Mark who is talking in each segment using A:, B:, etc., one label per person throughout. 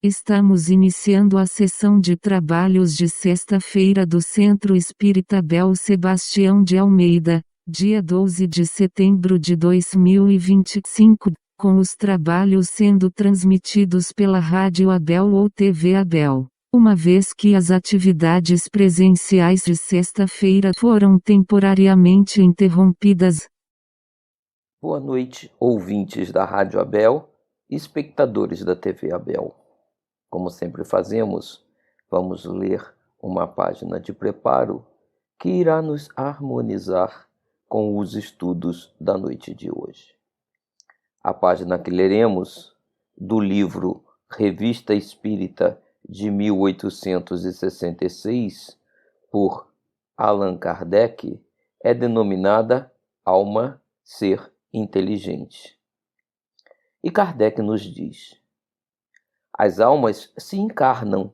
A: Estamos iniciando a sessão de trabalhos de sexta-feira do Centro Espírita Abel Sebastião de Almeida, dia 12 de setembro de 2025, com os trabalhos sendo transmitidos pela Rádio Abel ou TV Abel, uma vez que as atividades presenciais de sexta-feira foram temporariamente interrompidas.
B: Boa noite, ouvintes da Rádio Abel e espectadores da TV Abel. Como sempre fazemos, vamos ler uma página de preparo que irá nos harmonizar com os estudos da noite de hoje. A página que leremos, do livro Revista Espírita de 1866, por Allan Kardec, é denominada Alma, Ser Inteligente. E Kardec nos diz: as almas se encarnam,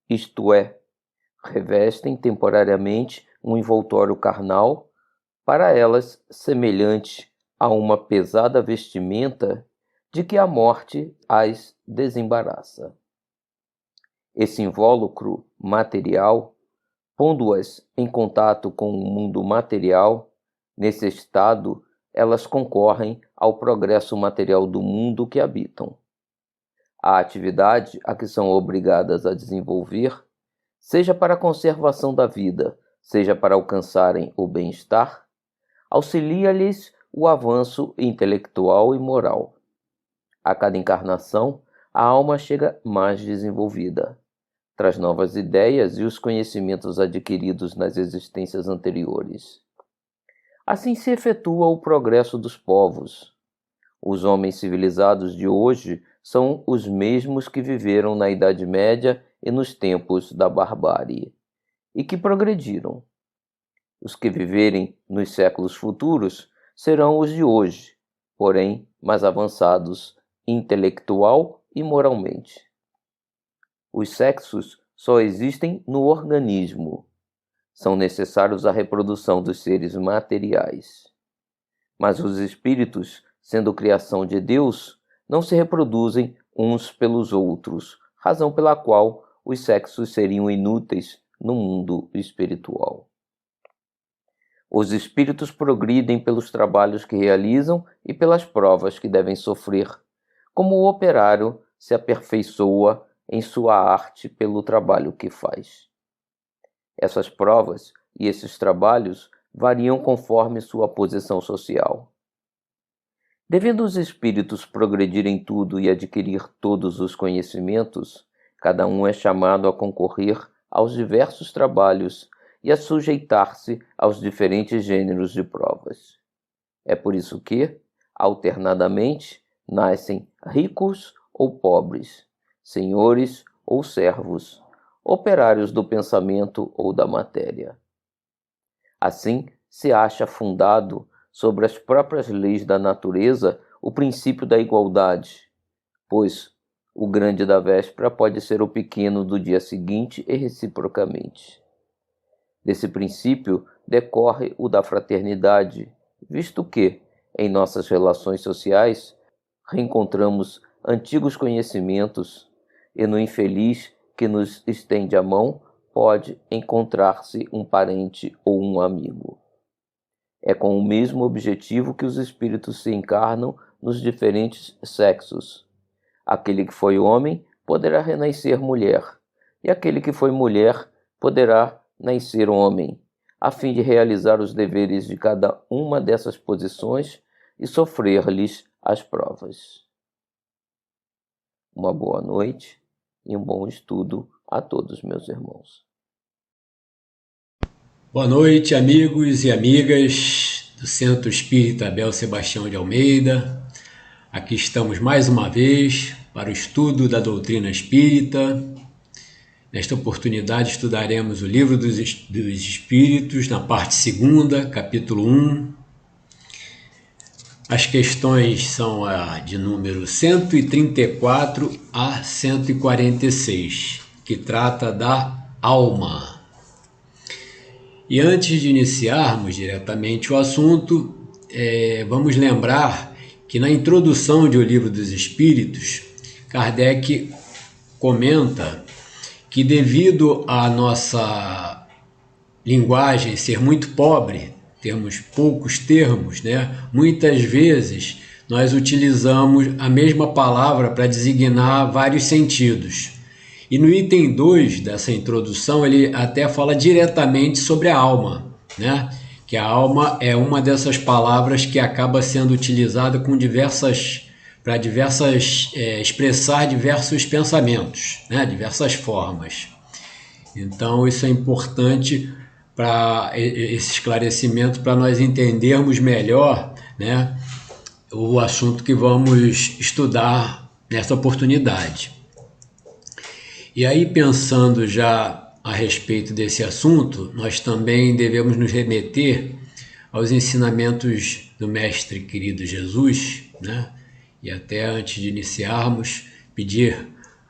B: isto é, revestem temporariamente um envoltório carnal, para elas semelhante a uma pesada vestimenta de que a morte as desembaraça. Esse invólucro material, pondo-as em contato com o mundo material, nesse estado elas concorrem ao progresso material do mundo que habitam. A atividade a que são obrigadas a desenvolver, seja para a conservação da vida, seja para alcançarem o bem-estar, auxilia-lhes o avanço intelectual e moral. A cada encarnação, a alma chega mais desenvolvida, traz novas ideias e os conhecimentos adquiridos nas existências anteriores. Assim se efetua o progresso dos povos. Os homens civilizados de hoje são os mesmos que viveram na Idade Média e nos tempos da barbárie, e que progrediram. Os que viverem nos séculos futuros serão os de hoje, porém mais avançados intelectual e moralmente. Os sexos só existem no organismo. São necessários à reprodução dos seres materiais. Mas os espíritos, sendo criação de Deus, não se reproduzem uns pelos outros, razão pela qual os sexos seriam inúteis no mundo espiritual. Os espíritos progridem pelos trabalhos que realizam e pelas provas que devem sofrer, como o operário se aperfeiçoa em sua arte pelo trabalho que faz. Essas provas e esses trabalhos variam conforme sua posição social. Devendo os espíritos progredir em tudo e adquirir todos os conhecimentos, cada um é chamado a concorrer aos diversos trabalhos e a sujeitar-se aos diferentes gêneros de provas. É por isso que, alternadamente, nascem ricos ou pobres, senhores ou servos, operários do pensamento ou da matéria. Assim, se acha fundado sobre as próprias leis da natureza o princípio da igualdade, pois o grande da véspera pode ser o pequeno do dia seguinte e reciprocamente. Desse princípio decorre o da fraternidade, visto que, em nossas relações sociais, reencontramos antigos conhecimentos e no infeliz que nos estende a mão pode encontrar-se um parente ou um amigo. É com o mesmo objetivo que os espíritos se encarnam nos diferentes sexos. Aquele que foi homem poderá renascer mulher, e aquele que foi mulher poderá nascer homem, a fim de realizar os deveres de cada uma dessas posições e sofrer-lhes as provas. Uma boa noite e um bom estudo a todos, meus irmãos.
C: Boa noite, amigos e amigas do Centro Espírita Abel Sebastião de Almeida. Aqui estamos mais uma vez para o estudo da doutrina espírita. Nesta oportunidade estudaremos o Livro dos Espíritos, na parte 2ª, capítulo 1. As questões são a de número 134 a 146, que trata da alma. E antes de iniciarmos diretamente o assunto, vamos lembrar que na introdução de O Livro dos Espíritos, Kardec comenta que devido à nossa linguagem ser muito pobre, termos poucos termos, né? Muitas vezes nós utilizamos a mesma palavra para designar vários sentidos. E no item 2 dessa introdução, ele até fala diretamente sobre a alma, né? Que a alma é uma dessas palavras que acaba sendo utilizada com para expressar diversos pensamentos, né? Diversas formas. Então isso é importante para esse esclarecimento, para nós entendermos melhor, né, o assunto que vamos estudar nessa oportunidade. E aí, pensando já a respeito desse assunto, nós também devemos nos remeter aos ensinamentos do Mestre querido Jesus, né? E até antes de iniciarmos, pedir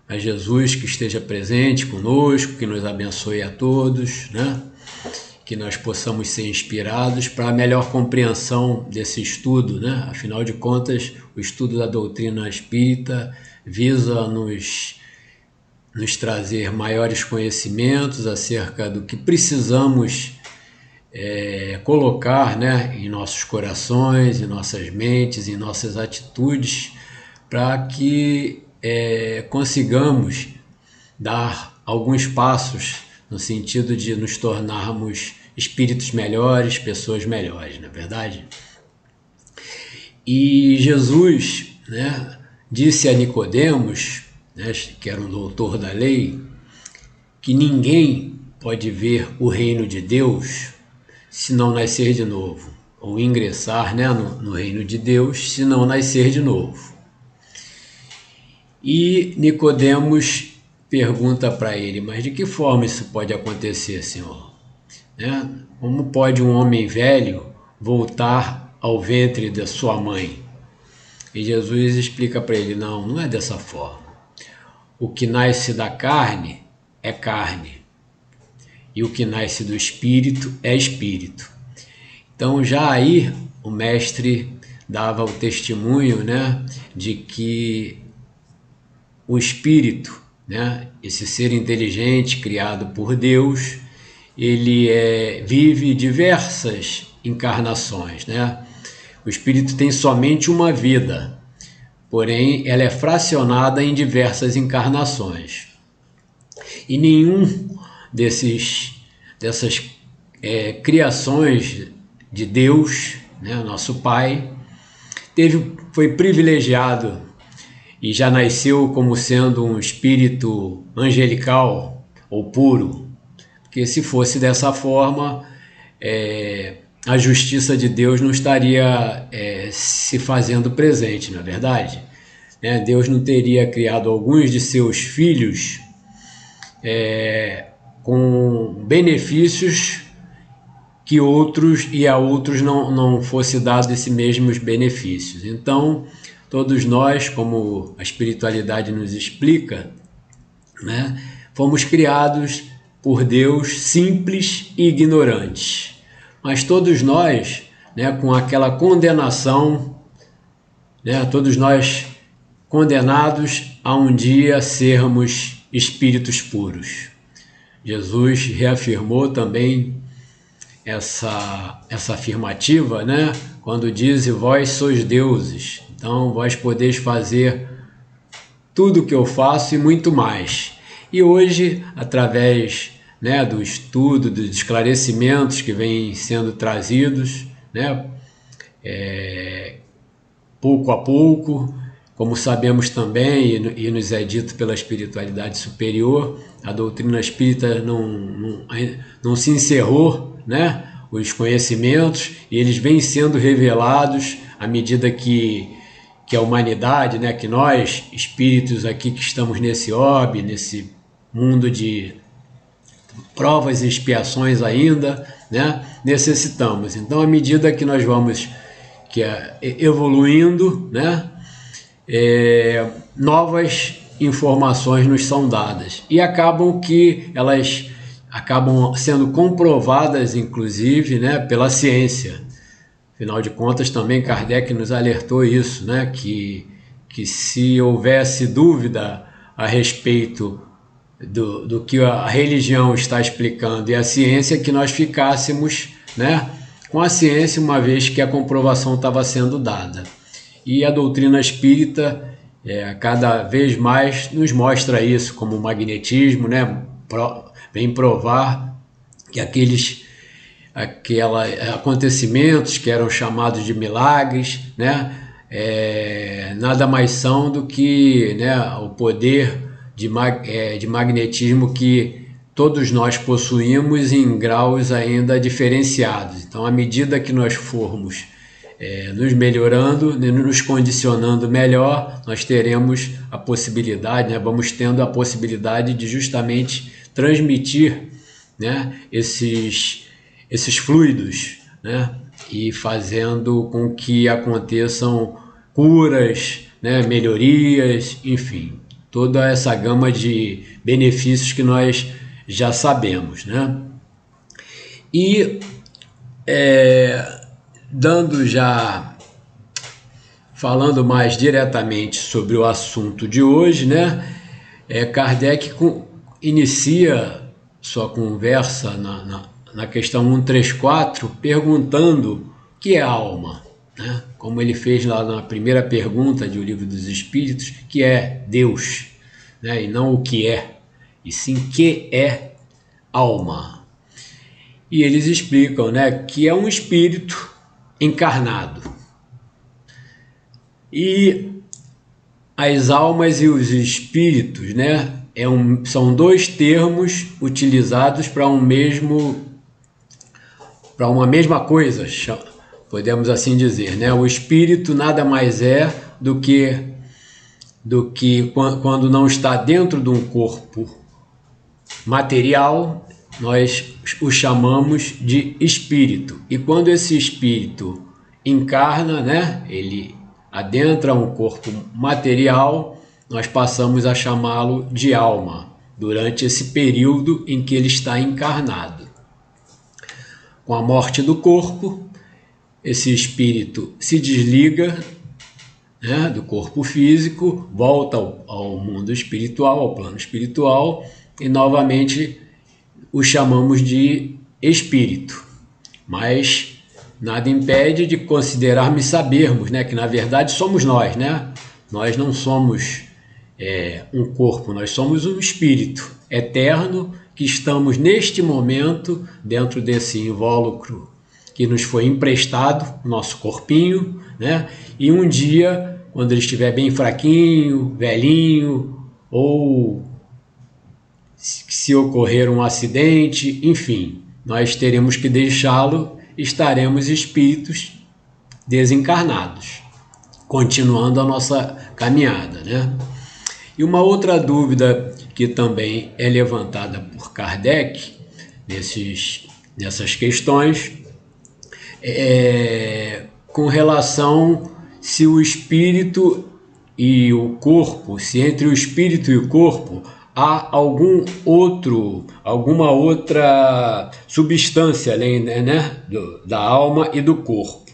C: a Jesus que esteja presente conosco, que nos abençoe a todos, né? Que nós possamos ser inspirados para a melhor compreensão desse estudo, né? Afinal de contas, o estudo da doutrina espírita visa nos trazer maiores conhecimentos acerca do que precisamos colocar, né, em nossos corações, em nossas mentes, em nossas atitudes, para que consigamos dar alguns passos no sentido de nos tornarmos espíritos melhores, pessoas melhores, não é verdade? E Jesus, né, disse a Nicodemos, né, que era um doutor da lei, que ninguém pode ver o reino de Deus se não nascer de novo, ou ingressar, né, no reino de Deus se não nascer de novo. E Nicodemos pergunta para ele, mas de que forma isso pode acontecer, Senhor? Né? Como pode um homem velho voltar ao ventre da sua mãe? E Jesus explica para ele, não é dessa forma. O que nasce da carne é carne, e o que nasce do espírito é espírito. Então já aí o mestre dava o testemunho, né, de que o espírito, né, esse ser inteligente criado por Deus, ele vive diversas encarnações, né? O espírito tem somente uma vida, porém ela é fracionada em diversas encarnações. E nenhum dessas criações de Deus, né, nosso Pai, foi privilegiado e já nasceu como sendo um espírito angelical ou puro, porque se fosse dessa forma, a justiça de Deus não estaria se fazendo presente, não é verdade? Deus não teria criado alguns de seus filhos com benefícios que a outros não fosse dado esses mesmos benefícios. Então, todos nós, como a espiritualidade nos explica, né, fomos criados por Deus simples e ignorantes. Mas todos nós, né, com aquela condenação, né, todos nós condenados a um dia sermos espíritos puros. Jesus reafirmou também essa afirmativa, né, quando diz: vós sois deuses, então vós podeis fazer tudo o que eu faço e muito mais. E hoje, através, né, do estudo, dos esclarecimentos que vêm sendo trazidos, né, pouco a pouco, como sabemos também, e nos é dito pela espiritualidade superior, a doutrina espírita não se encerrou, né, os conhecimentos, e eles vêm sendo revelados à medida que a humanidade, né, que nós, espíritos aqui que estamos nesse orbe, nesse mundo de provas e expiações ainda, né, necessitamos. Então, à medida que nós vamos evoluindo, né, novas informações nos são dadas e elas acabam sendo comprovadas, inclusive, né, pela ciência. Afinal de contas, também Kardec nos alertou isso, né, que se houvesse dúvida a respeito do que a religião está explicando e a ciência, que nós ficássemos, né, com a ciência, uma vez que a comprovação estava sendo dada. E a doutrina espírita cada vez mais nos mostra isso, como o magnetismo, né, vem provar que aqueles acontecimentos que eram chamados de milagres, né, nada mais são do que, né, o poder de magnetismo que todos nós possuímos em graus ainda diferenciados. Então, à medida que nós formos nos melhorando, nos condicionando melhor, nós teremos a possibilidade, né, vamos tendo a possibilidade de justamente transmitir, né, esses fluidos, né, e fazendo com que aconteçam curas, né, melhorias, enfim, toda essa gama de benefícios que nós já sabemos, né? E falando mais diretamente sobre o assunto de hoje, né? Kardec inicia sua conversa na questão 134, perguntando o que é alma, né? Como ele fez lá na primeira pergunta do Livro dos Espíritos, que é Deus, né? E não o que é, e sim que é alma. E eles explicam, né, que é um espírito encarnado. E as almas e os espíritos, né, são dois termos utilizados para uma mesma coisa, podemos assim dizer, né? O espírito nada mais é do que quando não está dentro de um corpo material, nós o chamamos de espírito. E quando esse espírito encarna, né, ele adentra um corpo material, nós passamos a chamá-lo de alma, durante esse período em que ele está encarnado. Com a morte do corpo, esse espírito se desliga, né, do corpo físico, volta ao mundo espiritual, ao plano espiritual, e novamente o chamamos de espírito. Mas nada impede de considerarmos e sabermos, né, que na verdade somos nós, né? Nós não somos um corpo, nós somos um espírito eterno que estamos neste momento dentro desse invólucro que nos foi emprestado, nosso corpinho, né? E um dia, quando ele estiver bem fraquinho, velhinho, ou se ocorrer um acidente, enfim, nós teremos que deixá-lo, estaremos espíritos desencarnados, continuando a nossa caminhada, né? E uma outra dúvida que também é levantada por Kardec nessas questões com relação se o espírito e o corpo, se entre o espírito e o corpo há alguma outra substância além, né, da alma e do corpo.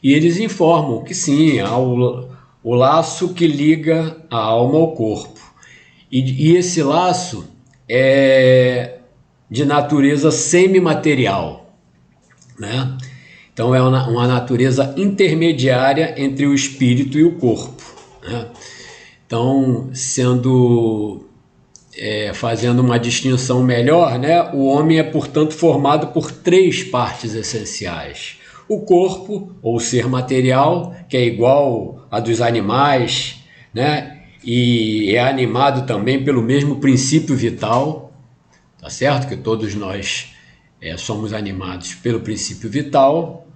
C: E eles informam que sim, há o laço que liga a alma ao corpo. E esse laço é de natureza semimaterial, né? Então é uma natureza intermediária entre o espírito e o corpo, né? Então, fazendo uma distinção melhor, né? O homem é, portanto, formado por 3 partes essenciais. O corpo, ou ser material, que é igual a dos animais, né? E é animado também pelo mesmo princípio vital, tá certo? Que todos nós somos animados pelo princípio vital.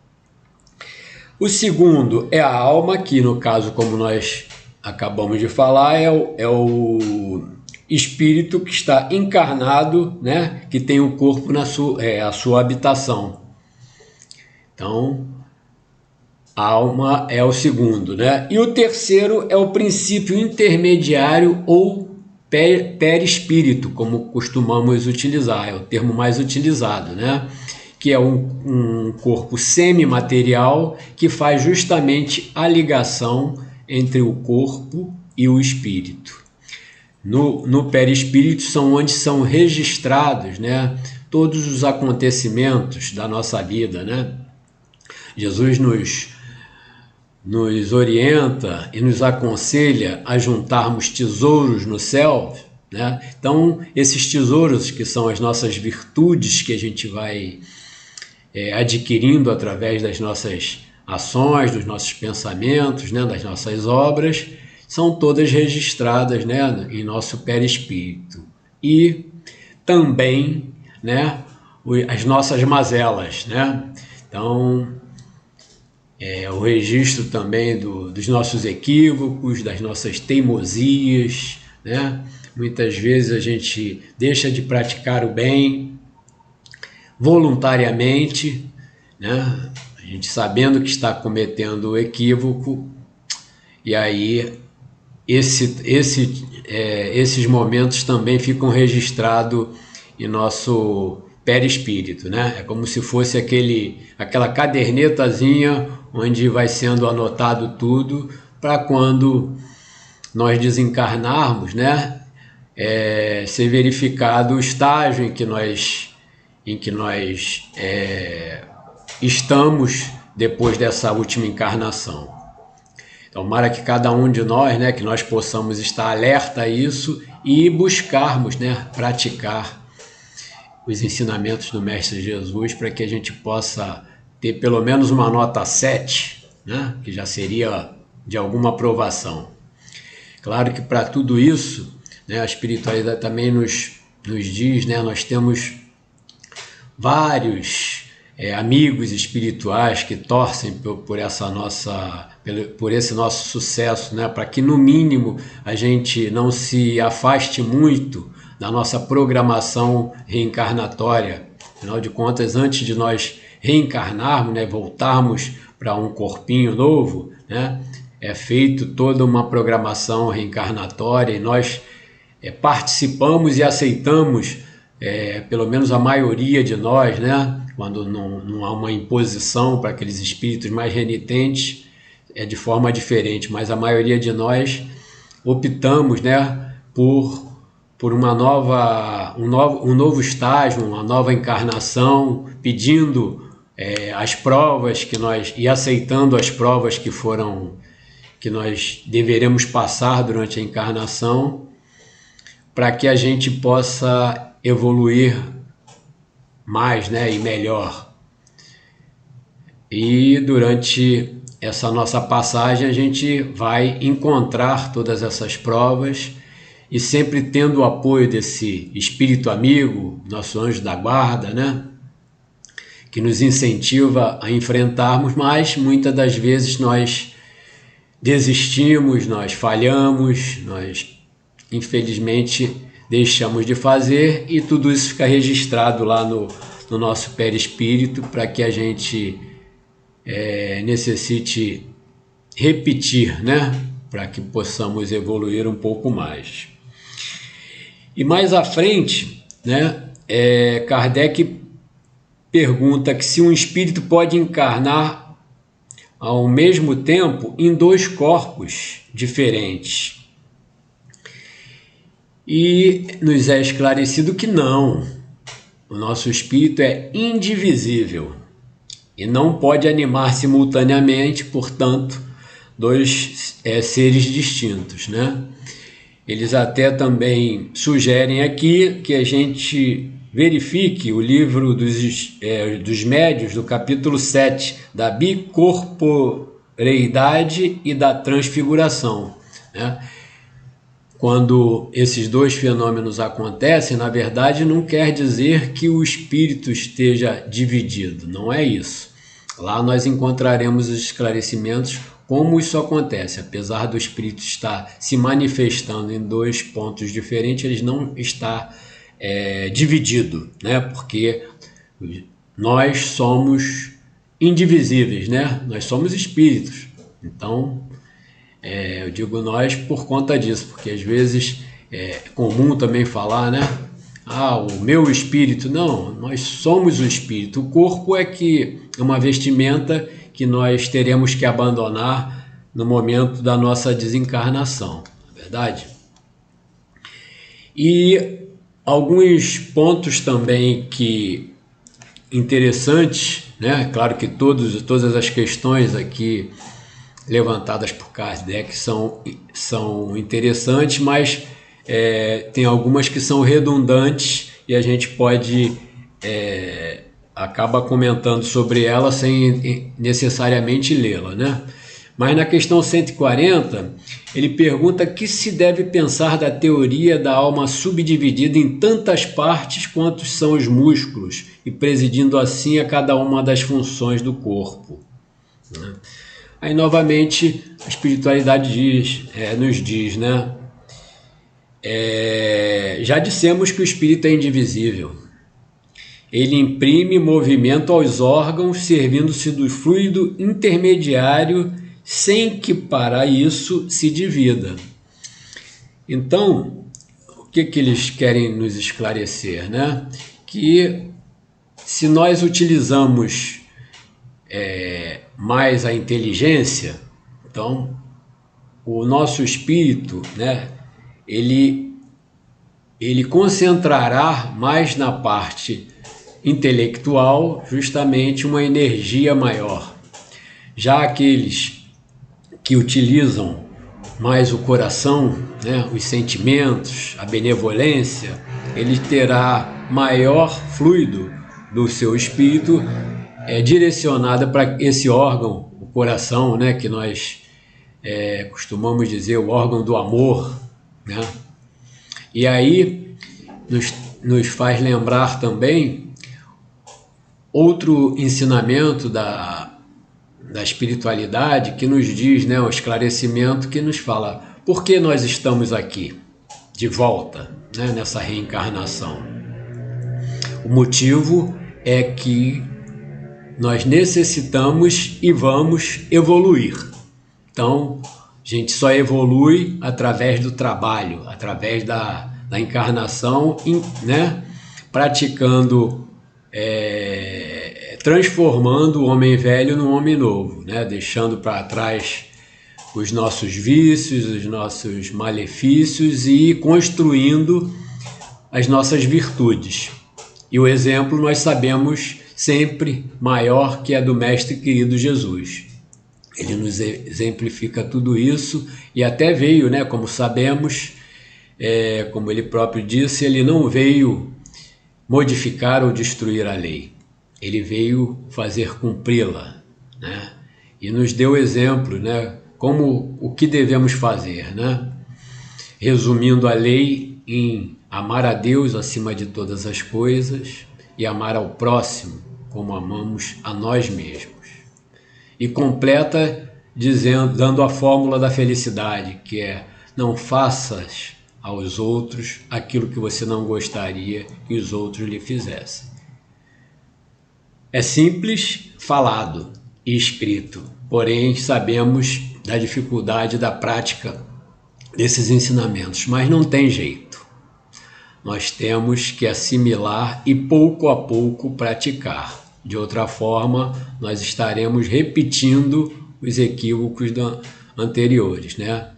C: O segundo é a alma, que no caso, como nós acabamos de falar, é o espírito que está encarnado, né? Que tem o corpo a sua habitação. Então, a alma é o segundo, né? E o terceiro é o princípio intermediário ou perispírito, como costumamos utilizar, é o termo mais utilizado, né? Que é um corpo semimaterial que faz justamente a ligação entre o corpo e o espírito. no perispírito são onde são registrados, né, todos os acontecimentos da nossa vida, né? Jesus nos orienta e nos aconselha a juntarmos tesouros no céu, né? Então, esses tesouros, que são as nossas virtudes que a gente vai adquirindo através das nossas ações, dos nossos pensamentos, né, das nossas obras, são todas registradas, né, em nosso perispírito. E também, né, as nossas mazelas, né? Então, o registro também dos nossos equívocos, das nossas teimosias, né? Muitas vezes a gente deixa de praticar o bem voluntariamente, né? A gente sabendo que está cometendo o equívoco, e aí esses momentos também ficam registrados em nosso perispírito, né? É como se fosse aquela cadernetazinha onde vai sendo anotado tudo para quando nós desencarnarmos, né? Ser verificado o estágio em que nós estamos depois dessa última encarnação. Então, tomara que cada um de nós, né, que nós possamos estar alerta a isso e buscarmos, né, praticar os ensinamentos do Mestre Jesus para que a gente possa ter pelo menos uma nota 7, né, que já seria de alguma aprovação. Claro que para tudo isso, né, a espiritualidade também nos diz, né, nós temos vários amigos espirituais que torcem por esse nosso sucesso, né, para que no mínimo a gente não se afaste muito da nossa programação reencarnatória. Afinal de contas, antes de nós reencarnarmos, né, voltarmos para um corpinho novo, né, é feito toda uma programação reencarnatória e nós participamos e aceitamos, pelo menos a maioria de nós, né, quando não há uma imposição para aqueles espíritos mais renitentes, de forma diferente, mas a maioria de nós optamos, né, por um novo estágio, uma nova encarnação, pedindo as provas e aceitando as provas que nós deveremos passar durante a encarnação, para que a gente possa evoluir mais, né, e melhor. E durante essa nossa passagem a gente vai encontrar todas essas provas e sempre tendo o apoio desse espírito amigo, nosso anjo da guarda, né, que nos incentiva a enfrentarmos, mas muitas das vezes nós desistimos, nós falhamos, nós infelizmente deixamos de fazer, e tudo isso fica registrado lá no nosso perispírito para que a gente necessite repetir, né, para que possamos evoluir um pouco mais. E mais à frente, né, Kardec pergunta que se um espírito pode encarnar ao mesmo tempo em 2 corpos diferentes. E nos é esclarecido que não. O nosso espírito é indivisível e não pode animar simultaneamente, portanto, 2 seres distintos, né? Eles até também sugerem aqui que a gente verifique o livro dos médiuns, do capítulo 7, da bicorporeidade e da transfiguração, né? Quando esses 2 fenômenos acontecem, na verdade não quer dizer que o espírito esteja dividido, não é isso. Lá nós encontraremos os esclarecimentos como isso acontece. Apesar do espírito estar se manifestando em 2 pontos diferentes, ele não está dividido, né? Porque nós somos indivisíveis, né? Nós somos espíritos. Então, eu digo nós por conta disso, porque às vezes é comum também falar, né? O meu espírito. Não, nós somos o espírito. O corpo é uma vestimenta que nós teremos que abandonar no momento da nossa desencarnação, não é verdade? E alguns pontos também que interessantes, né? Claro que todas as questões aqui levantadas por Kardec são interessantes, mas tem algumas que são redundantes e a gente pode acaba comentando sobre ela sem necessariamente lê-la, né? Mas na questão 140, ele pergunta que se deve pensar da teoria da alma subdividida em tantas partes quantos são os músculos e presidindo assim a cada uma das funções do corpo, né? Aí novamente a espiritualidade nos diz, né? Já dissemos que o espírito é indivisível. Ele imprime movimento aos órgãos, servindo-se do fluido intermediário, sem que para isso se divida. Então, o que eles querem nos esclarecer, né? Que se nós utilizamos mais a inteligência, então o nosso espírito, né? Ele concentrará mais na parte intelectual, justamente uma energia maior. Já aqueles que utilizam mais o coração, né, os sentimentos, a benevolência, ele terá maior fluido do seu espírito direcionado para esse órgão, o coração, né, que nós costumamos dizer o órgão do amor, né? E aí nos faz lembrar também outro ensinamento da espiritualidade que nos diz, né, o esclarecimento que nos fala por que nós estamos aqui de volta, né, nessa reencarnação. O motivo é que nós necessitamos e vamos evoluir. Então, a gente só evolui através do trabalho, através da encarnação, né, praticando transformando o homem velho num homem novo, né? Deixando para trás os nossos vícios, os nossos malefícios e construindo as nossas virtudes. E o exemplo nós sabemos sempre maior que é do Mestre querido Jesus. Ele nos exemplifica tudo isso e até veio, né? Como sabemos, como ele próprio disse, ele não veio modificar ou destruir a lei. Ele veio fazer cumpri-la, né? E nos deu exemplo, né? Como o que devemos fazer, né? Resumindo a lei em amar a Deus acima de todas as coisas e amar ao próximo como amamos a nós mesmos. E completa dando a fórmula da felicidade, que é: não faças aos outros aquilo que você não gostaria que os outros lhe fizessem. É simples falado e escrito, porém sabemos da dificuldade da prática desses ensinamentos, mas não tem jeito. Nós temos que assimilar e pouco a pouco praticar. De outra forma, nós estaremos repetindo os equívocos anteriores, né?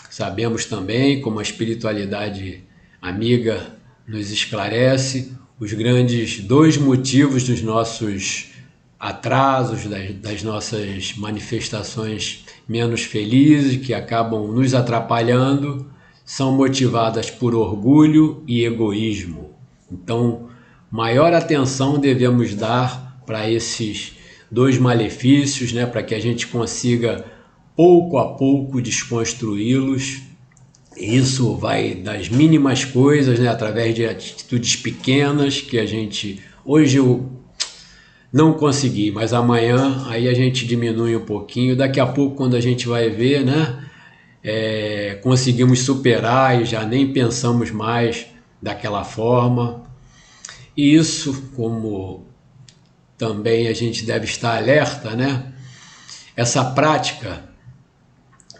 C: Sabemos também, como a espiritualidade amiga nos esclarece, os grandes dois motivos dos nossos atrasos, das nossas manifestações menos felizes, que acabam nos atrapalhando, são motivadas por orgulho e egoísmo. Então, maior atenção devemos dar para esses dois malefícios, né, para que a gente consiga pouco a pouco desconstruí-los. Isso vai das mínimas coisas, né, através de atitudes pequenas que a gente hoje eu não consegui, mas amanhã aí a gente diminui um pouquinho. Daqui a pouco, quando a gente vai ver, né, conseguimos superar e já nem pensamos mais daquela forma. E isso, como também a gente deve estar alerta, né? Essa prática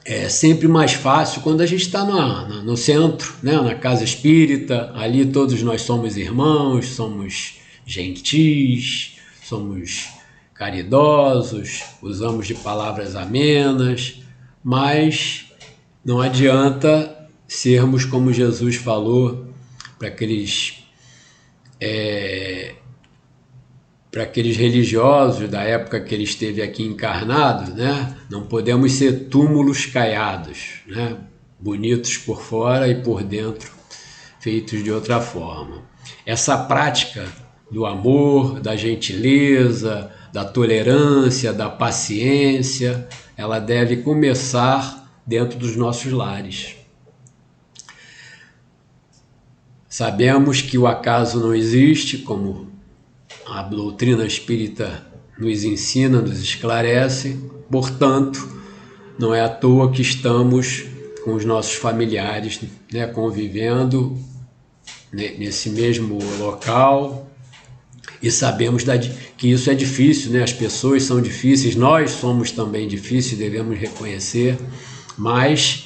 C: é sempre mais fácil quando a gente está no centro, né? Na casa espírita. Ali todos nós somos irmãos, somos gentis, somos caridosos, usamos de palavras amenas, mas não adianta sermos, como Jesus falou, para aqueles religiosos da época que ele esteve aqui encarnado, né? Não podemos ser túmulos caiados, né? Bonitos por fora e por dentro feitos de outra forma. Essa prática do amor, da gentileza, da tolerância, da paciência, ela deve começar dentro dos nossos lares. Sabemos que o acaso não existe, como a doutrina espírita nos ensina, nos esclarece, portanto, não é à toa que estamos com os nossos familiares, né, convivendo nesse mesmo local, e sabemos que isso é difícil, né? As pessoas são difíceis, nós somos também difíceis, devemos reconhecer, mas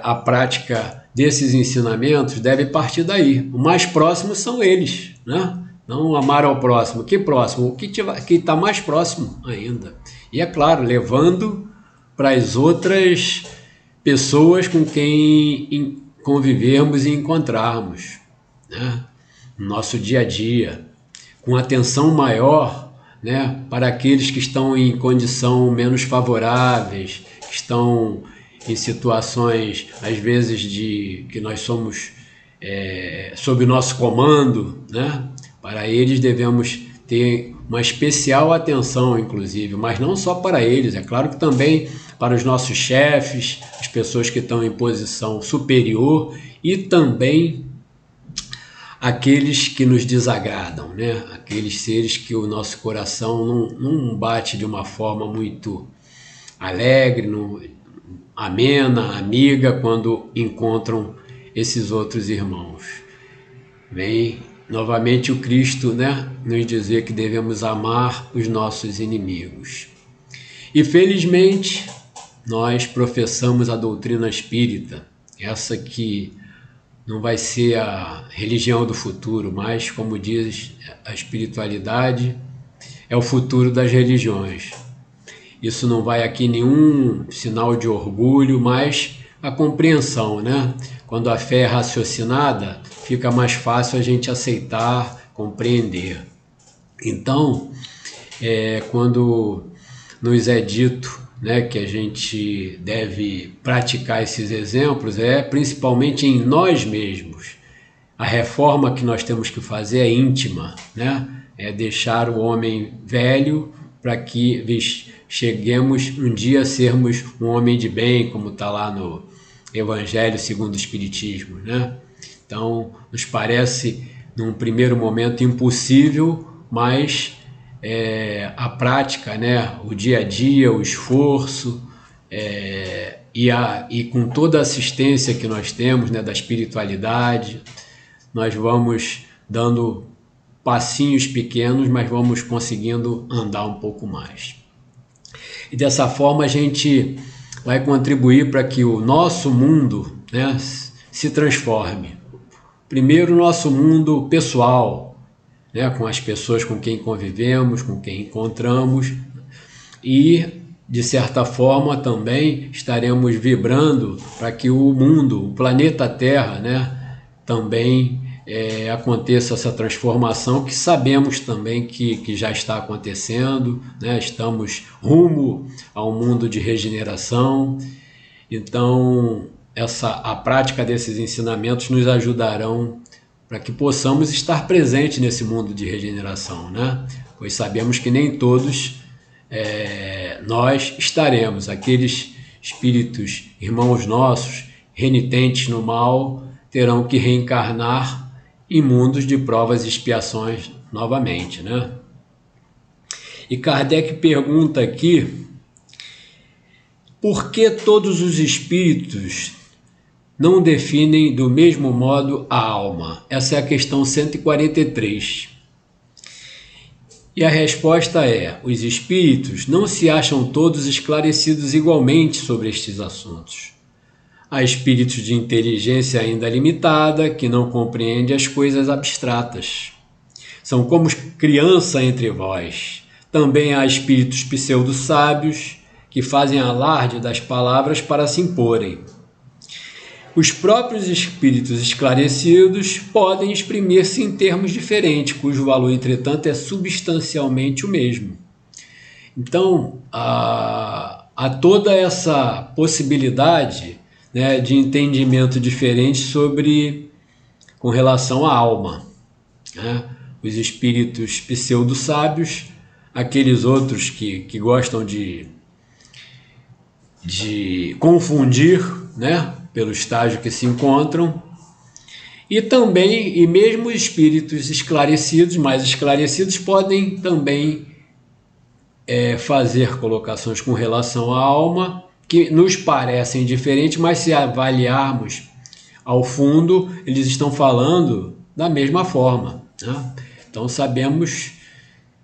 C: a prática desses ensinamentos deve partir daí. O mais próximo são eles, né? Não amar ao próximo. Que próximo? O que está mais próximo ainda. E é claro, levando para as outras pessoas com quem convivermos e encontrarmos, né? No nosso dia a dia, com atenção maior, né, para aqueles que estão em condição menos favoráveis, que estão em situações, às vezes, que nós somos sob nosso comando, né? Para eles devemos ter uma especial atenção, inclusive, mas não só para eles, é claro que também para os nossos chefes, as pessoas que estão em posição superior e também aqueles que nos desagradam, né? Aqueles seres que o nosso coração não bate de uma forma muito alegre, amena, amiga, quando encontram esses outros irmãos. Vem novamente o Cristo, né, nos dizer que devemos amar os nossos inimigos. E felizmente nós professamos a doutrina espírita, essa que não vai ser a religião do futuro, mas, como diz a espiritualidade, é o futuro das religiões. Isso não vai aqui nenhum sinal de orgulho, mas a compreensão, né? Quando a fé é raciocinada, fica mais fácil a gente aceitar, compreender. Então, quando nos é dito, né, que a gente deve praticar esses exemplos, principalmente em nós mesmos. A reforma que nós temos que fazer é íntima, né? É deixar o homem velho para que cheguemos um dia a sermos um homem de bem, como está lá no Evangelho segundo o Espiritismo, né? Então, nos parece, num primeiro momento, impossível, mas a prática, né? O dia a dia, o esforço, e com toda a assistência que nós temos, né, da espiritualidade, nós vamos dando passinhos pequenos, mas vamos conseguindo andar um pouco mais. E dessa forma a gente vai contribuir para que o nosso mundo, né, se transforme. Primeiro, o nosso mundo pessoal, né, com as pessoas com quem convivemos, com quem encontramos, e, de certa forma, também estaremos vibrando para que o mundo, o planeta Terra, né, também aconteça essa transformação, que sabemos também que já está acontecendo, né? Estamos rumo a um mundo de regeneração. Então, a prática desses ensinamentos nos ajudarão para que possamos estar presentes nesse mundo de regeneração, né? Pois sabemos que nem todos nós estaremos. Aqueles espíritos, irmãos nossos, renitentes no mal, terão que reencarnar em mundos de provas e expiações novamente, né? E Kardec pergunta aqui: por que todos os espíritos não definem do mesmo modo a alma? Essa é a questão 143. E a resposta é: os espíritos não se acham todos esclarecidos igualmente sobre estes assuntos. Há espíritos de inteligência ainda limitada, que não compreendem as coisas abstratas. São como criança entre vós. Também há espíritos pseudo-sábios, que fazem alarde das palavras para se imporem. Os próprios espíritos esclarecidos podem exprimir-se em termos diferentes, cujo valor, entretanto, é substancialmente o mesmo. Então, há toda essa possibilidade, né, de entendimento diferente com relação à alma, né? Os espíritos pseudo-sábios, aqueles outros que gostam de confundir, né, pelo estágio que se encontram, e mesmo espíritos esclarecidos, mais esclarecidos, podem também fazer colocações com relação à alma que nos parecem diferentes, mas se avaliarmos ao fundo, eles estão falando da mesma forma, né? Então sabemos,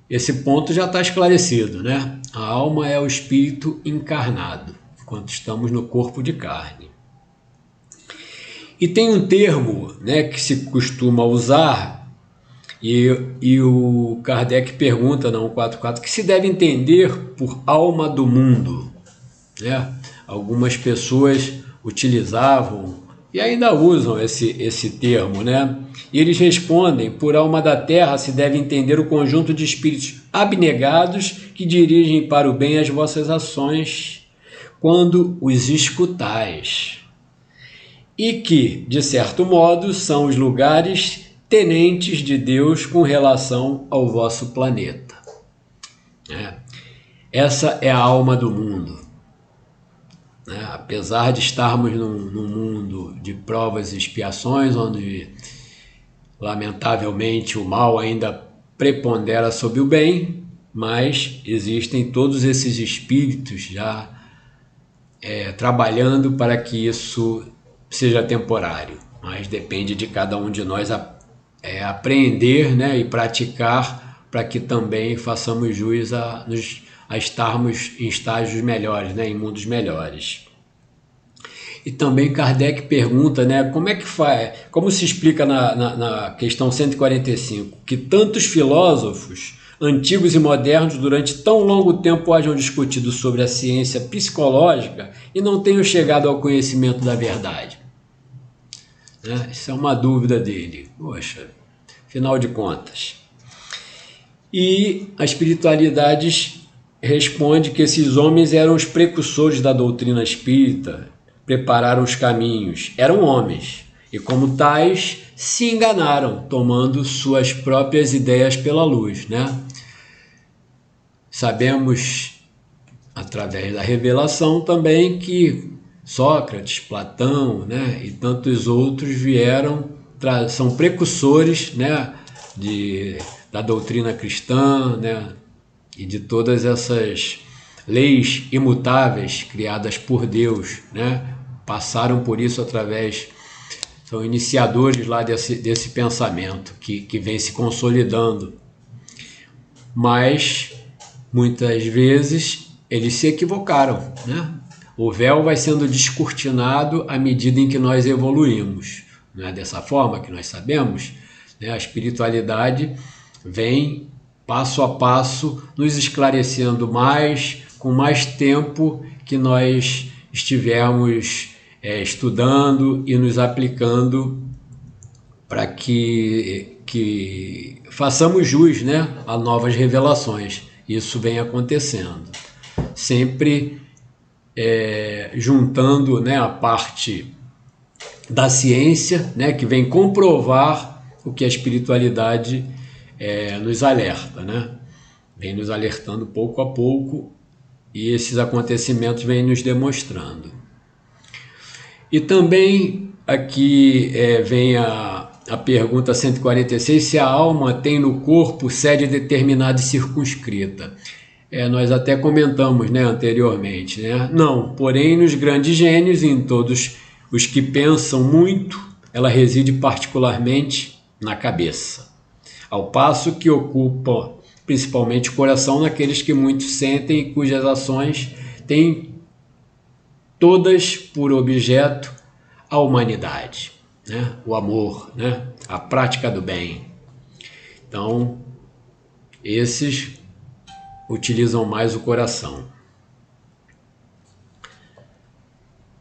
C: esse ponto já está esclarecido, né? A alma é o espírito encarnado, enquanto estamos no corpo de carne. E tem um termo, né, que se costuma usar, e o Kardec pergunta na 144, que se deve entender por alma do mundo, né? Algumas pessoas utilizavam e ainda usam esse termo, né? E eles respondem: por alma da terra se deve entender o conjunto de espíritos abnegados que dirigem para o bem as vossas ações quando os escutais, e que, de certo modo, são os lugares tenentes de Deus com relação ao vosso planeta. Essa é a alma do mundo. Apesar de estarmos num mundo de provas e expiações, onde lamentavelmente o mal ainda prepondera sobre o bem, mas existem todos esses espíritos já trabalhando para que isso seja temporário, mas depende de cada um de nós apreender, né, e praticar para que também façamos jus a estarmos em estágios melhores, né, em mundos melhores. E também Kardec pergunta, né, como se explica na questão 145, que tantos filósofos antigos e modernos durante tão longo tempo hajam discutido sobre a ciência psicológica e não tenham chegado ao conhecimento da verdade. Isso é uma dúvida dele. Poxa, afinal de contas. E a espiritualidade responde que esses homens eram os precursores da doutrina espírita, prepararam os caminhos, eram homens, e como tais se enganaram, tomando suas próprias ideias pela luz, né? Sabemos, através da revelação também, que Sócrates, Platão, né, e tantos outros são precursores, né, da doutrina cristã, né, e de todas essas leis imutáveis criadas por Deus, né, passaram por isso são iniciadores lá desse pensamento que vem se consolidando. Mas muitas vezes eles se equivocaram, né? O véu vai sendo descortinado à medida em que nós evoluímos. Não é dessa forma que nós sabemos, né? A espiritualidade vem passo a passo nos esclarecendo mais, com mais tempo que nós estivermos estudando e nos aplicando para que façamos jus, né, a novas revelações. Isso vem acontecendo. Sempre juntando, né, a parte da ciência, né, que vem comprovar o que a espiritualidade nos alerta, né? Vem nos alertando pouco a pouco e esses acontecimentos vêm nos demonstrando. E também aqui vem a pergunta 146, se a alma tem no corpo sede determinada e circunscrita. Nós até comentamos, né, anteriormente, né? Não, porém nos grandes gênios e em todos os que pensam muito, ela reside particularmente na cabeça, ao passo que ocupa principalmente o coração naqueles que muito sentem e cujas ações têm todas por objeto a humanidade, né? O amor, né? A prática do bem. Então, esses utilizam mais o coração.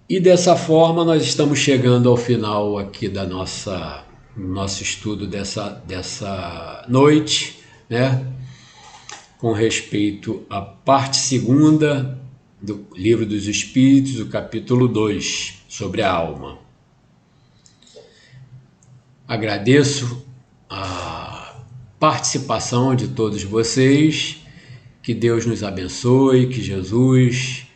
C: E dessa forma nós estamos chegando ao final aqui da nosso estudo dessa noite, né? Com respeito à parte segunda do Livro dos Espíritos, o capítulo 2, sobre a alma. Agradeço a participação de todos vocês, que Deus nos abençoe, que Jesus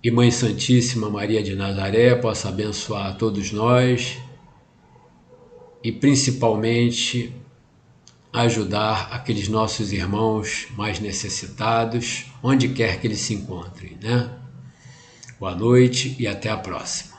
C: e Mãe Santíssima Maria de Nazaré possa abençoar a todos nós e principalmente ajudar aqueles nossos irmãos mais necessitados, onde quer que eles se encontrem, né? Boa noite e até a próxima.